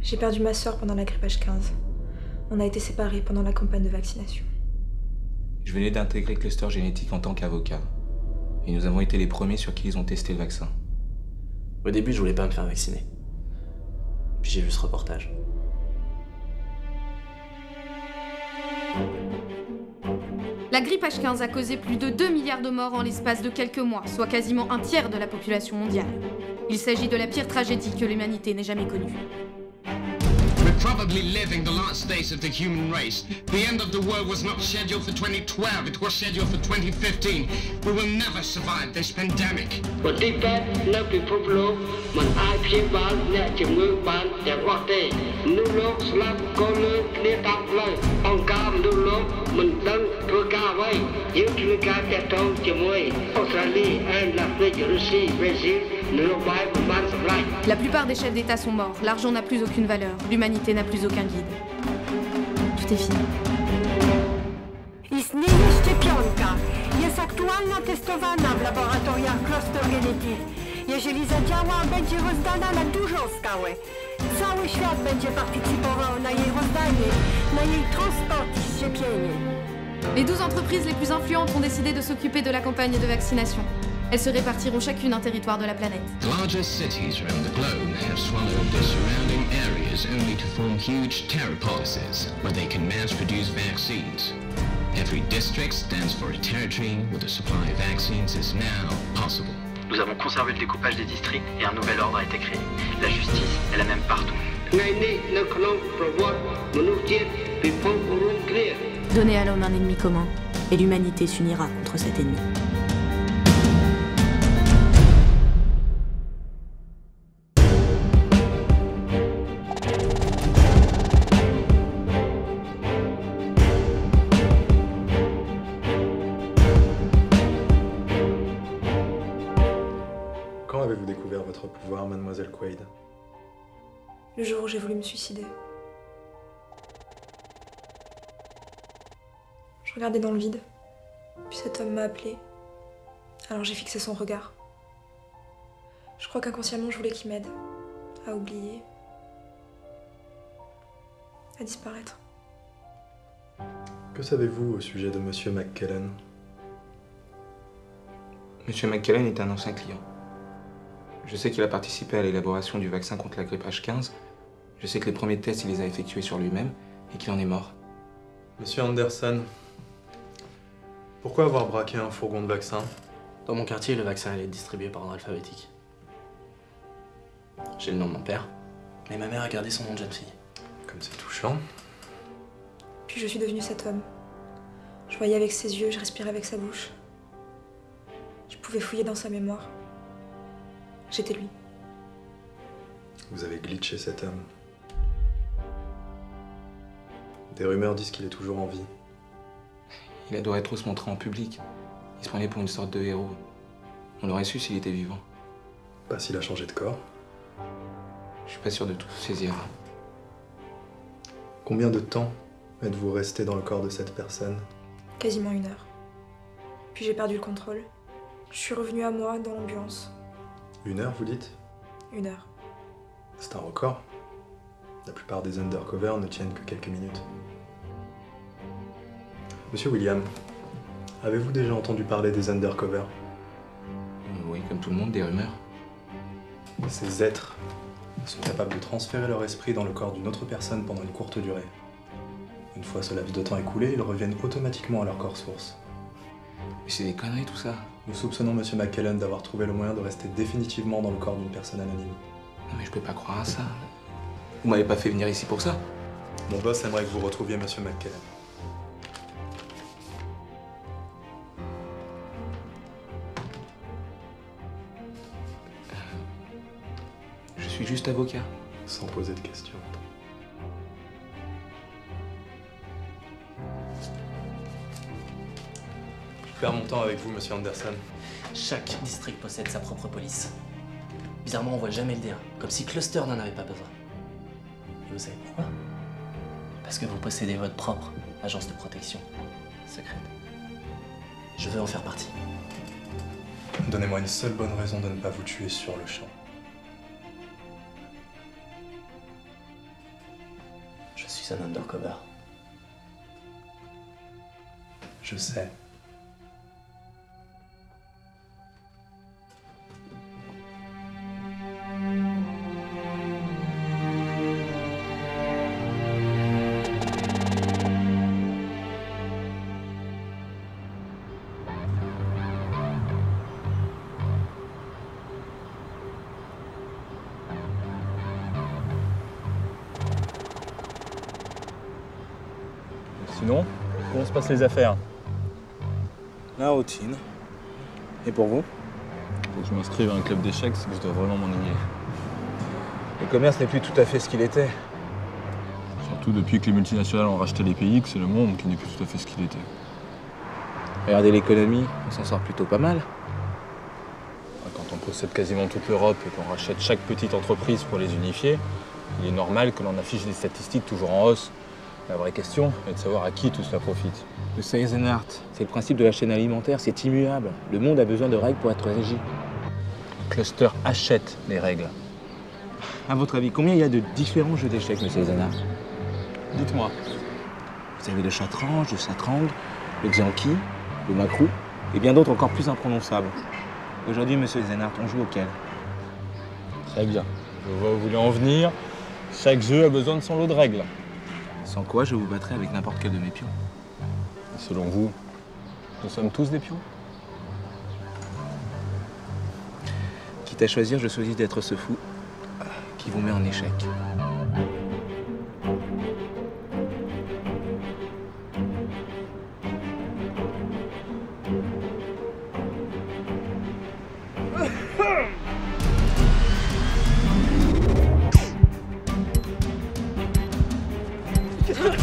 J'ai perdu ma sœur pendant la grippe H15. On a été séparés pendant la campagne de vaccination. Je venais d'intégrer Cluster Génétique en tant qu'avocat. Et nous avons été les premiers sur qui ils ont testé le vaccin. Au début, je voulais pas me faire vacciner. Puis j'ai vu ce reportage. La grippe H15 a causé plus de 2 milliards de morts en l'espace de quelques mois, soit quasiment un tiers de la population mondiale. Il s'agit de la pire tragédie que l'humanité n'ait jamais connue. We're probably living the last days of the human race. The end of the world was not scheduled for 2012, it was scheduled for 2015. We will never survive this pandemic. ប្រទេសពេទ្យនៅពិភពលោកមិនអាចព្យាបាលអ្នកជំងឺបានទាំងអស់ទេមនុស្សលោកស្លាប់ក៏លើគ្នាតាមផ្លូវអង្គការមនុស្សលោកមិនដឹងធ្វើការអ្វីយើងធ្វើការតាក់ទងជាមួយអូស្ត្រាលីអេឡាហ្វ្រិករុស្ស៊ីប្រេស៊ីល La plupart des chefs d'État sont morts, l'argent n'a plus aucune valeur, l'humanité n'a plus aucun guide. Tout est fini. Istnieje szczepionka. Jest aktualnie testowana w laboratoriach Cluster Genetic. Jeżeli zadziała, będzie rozdana na dużą skalę. Cały świat będzie partycypował na jej rozdanie, na jej transport i szczepienie. Les 12 entreprises les plus influentes ont décidé de s'occuper de la campagne de vaccination. Elles se répartiront chacune un territoire de la planète. The largest cities around the globe have swallowed the surrounding areas only to form huge terrapolises where they can mass-produce vaccines. Every district stands for a territory where the supply of vaccines is now possible. Nous avons conservé le découpage des districts et un nouvel ordre a été créé. La justice est la même partout. Donnez à l'homme un ennemi commun, et l'humanité s'unira contre cet ennemi. Quand avez-vous découvert votre pouvoir, mademoiselle Quaid? Le jour où j'ai voulu me suicider. Je regardais dans le vide, puis cet homme m'a appelé. Alors j'ai fixé son regard. Je crois qu'inconsciemment je voulais qu'il m'aide à oublier, à disparaître. Que savez-vous au sujet de Monsieur McKellen? Monsieur McKellen est un ancien client. Je sais qu'il a participé à l'élaboration du vaccin contre la grippe H15. Je sais que les premiers tests, il les a effectués sur lui-même et qu'il en est mort. Monsieur Anderson, pourquoi avoir braqué un fourgon de vaccin? Dans mon quartier, le vaccin allait être distribué par ordre alphabétique. J'ai le nom de mon père, mais ma mère a gardé son nom de jeune fille. Comme c'est touchant. Puis je suis devenue cet homme. Je voyais avec ses yeux, je respirais avec sa bouche. Je pouvais fouiller dans sa mémoire. J'étais lui. Vous avez glitché cet homme. Des rumeurs disent qu'il est toujours en vie. Il adorait trop se montrer en public. Il se prenait pour une sorte de héros. On l'aurait su s'il était vivant. Pas s'il a changé de corps. Je suis pas sûr de tout saisir. Combien de temps êtes-vous resté dans le corps de cette personne? Quasiment 1 heure. Puis j'ai perdu le contrôle. Je suis revenue à moi dans l'ambulance. 1 heure, vous dites? 1 heure. C'est un record. La plupart des undercovers ne tiennent que quelques minutes. Monsieur William, avez-vous déjà entendu parler des undercovers? Oui, comme tout le monde, des rumeurs. Ces êtres sont capables de transférer leur esprit dans le corps d'une autre personne pendant une courte durée. Une fois ce laps de temps écoulé, ils reviennent automatiquement à leur corps source. Mais c'est des conneries tout ça. Nous soupçonnons Monsieur McKellen d'avoir trouvé le moyen de rester définitivement dans le corps d'une personne anonyme. Non mais je peux pas croire à ça. Vous m'avez pas fait venir ici pour ça. Mon boss aimerait que vous retrouviez Monsieur McKellen. Je suis juste avocat. Sans poser de questions. Je perds mon temps avec vous, Monsieur Anderson. Chaque district possède sa propre police. Bizarrement, on voit jamais le DA, comme si Cluster n'en avait pas besoin. Et vous savez pourquoi? Parce que vous possédez votre propre agence de protection secrète. Je veux en faire partie. Donnez-moi une seule bonne raison de ne pas vous tuer sur le champ. c'est un undercover. Je sais. Sinon, comment se passent les affaires? La routine. Et pour vous? Faut que je m'inscrive à un club d'échecs, c'est que je dois vraiment m'ennuyer. Le commerce n'est plus tout à fait ce qu'il était. Surtout depuis que les multinationales ont racheté les pays, que c'est le monde qui n'est plus tout à fait ce qu'il était. Regardez l'économie, on s'en sort plutôt pas mal. Quand on possède quasiment toute l'Europe et qu'on rachète chaque petite entreprise pour les unifier, il est normal que l'on affiche des statistiques toujours en hausse. La vraie question est de savoir à qui tout cela profite. Monsieur Eisenhardt, c'est le principe de la chaîne alimentaire, c'est immuable. Le monde a besoin de règles pour être régi. Le cluster achète les règles. À votre avis, combien il y a de différents jeux d'échecs, monsieur Eisenhardt? Dites-moi. Vous avez le chatrange, le satrang, le xianqi, le macrou, et bien d'autres encore plus imprononçables. Aujourd'hui, monsieur Eisenhardt, on joue auquel? Très bien. Je vois où vous voulez en venir. Chaque jeu a besoin de son lot de règles. Sans quoi, je vous battrai avec n'importe quel de mes pions. Et selon vous, nous sommes tous des pions? Quitte à choisir, je choisis d'être ce fou qui vous met en échec.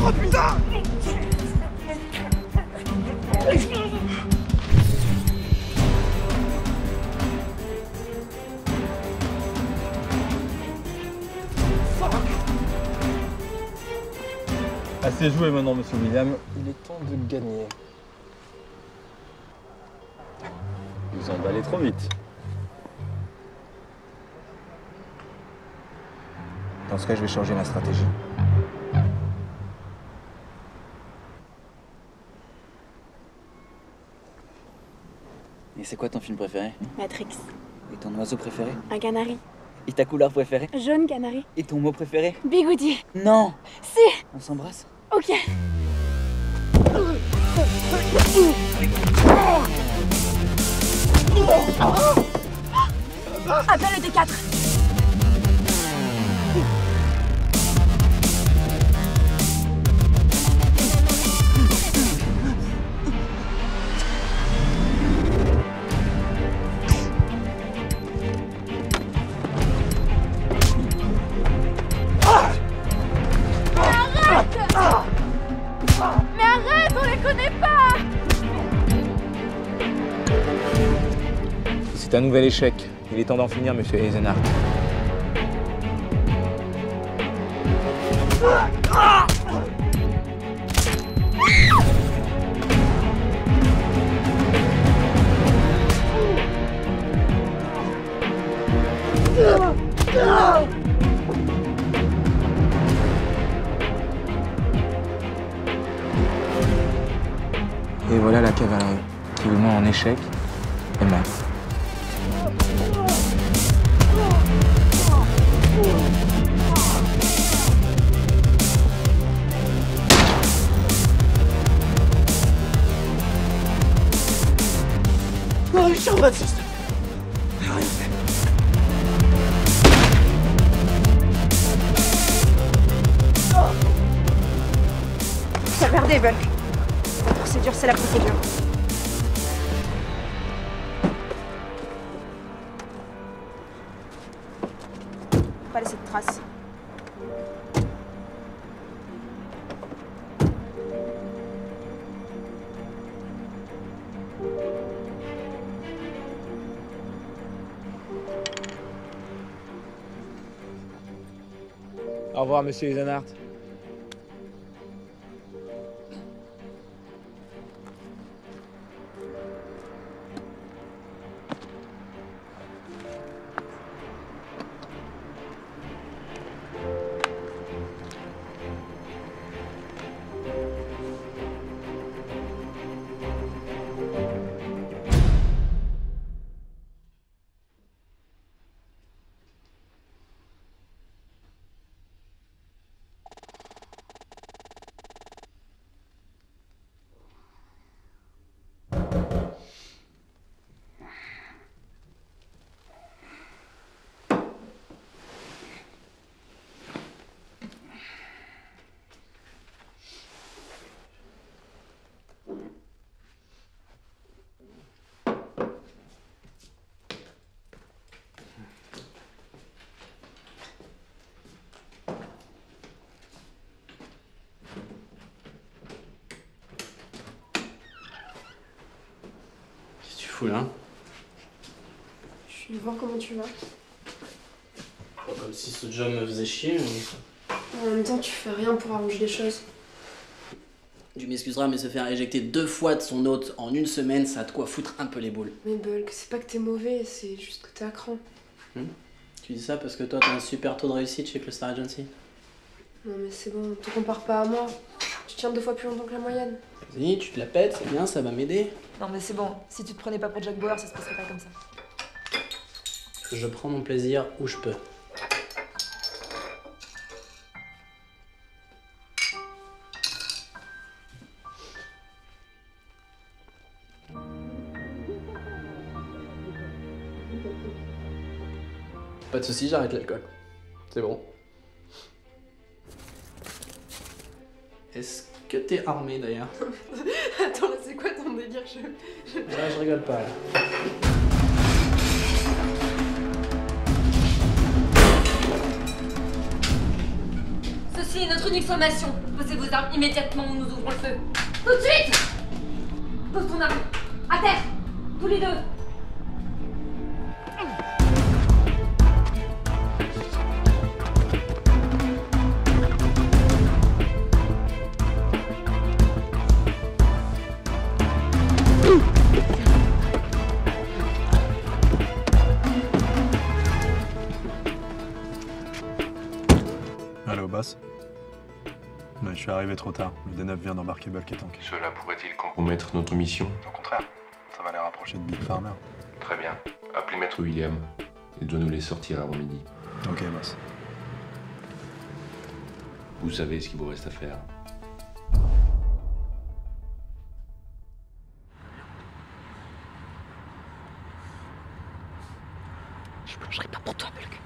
Oh putain! Assez joué maintenant, monsieur William. Il est temps de gagner. Vous emballez trop vite. Dans ce cas, je vais changer ma stratégie. Et c'est quoi ton film préféré? Matrix. Et ton oiseau préféré? Un canari. Et ta couleur préférée? Jaune canari. Et ton mot préféré? Bigoudi. Non! Si! On s'embrasse? Ok. Appelle le D4. Mais arrête, on les connaît pas! C'est un nouvel échec. Il est temps d'en finir, monsieur Eisenhardt. Et voilà la cavalerie qui le met en échec et meurt. Oh, Jean-Baptiste! Rien fait. T'as merdé, Bulk. La procédure, c'est la procédure. Faut pas laisser de traces. Au revoir, monsieur Eisenhardt. fous là. Je suis venue voir comment tu vas. Comme si ce job me faisait chier. Mais... En même temps, tu fais rien pour arranger les choses. Tu m'excuseras, mais se faire éjecter 2 fois de son hôte en 1 semaine, ça a de quoi foutre un peu les boules. Mais Bulk, c'est pas que t'es mauvais, c'est juste que t'es à cran. Tu dis ça parce que toi t'as un super taux de réussite chez Cluster Agency? Non mais c'est bon, te compare pas à moi. Tu tiens 2 fois plus longtemps que la moyenne. Vas-y, tu te la pètes, c'est bien, ça va m'aider. Non mais c'est bon, si tu te prenais pas pour Jack Bauer, ça se passerait pas comme ça. Je prends mon plaisir où je peux. Pas de soucis, j'arrête l'alcool. C'est bon. Est-ce que t'es armé d'ailleurs? Attends, c'est quoi ton délire? Là, je rigole pas là. Ceci est notre unique sommation. Posez vos armes immédiatement ou nous ouvrons le feu. Tout de suite! Pose ton arme. À terre! Tous les deux! Allô, boss? Ouais, je suis arrivé trop tard. Le D9 vient d'embarquer Bulk et Tank. Cela pourrait-il compromettre notre mission? Au contraire, ça va les rapprocher de Big Pharma. Très bien. Appelez Maître William. Il doit nous les sortir avant midi. Ok, boss. Vous savez ce qu'il vous reste à faire. Je plongerai pas pour toi, Bulk.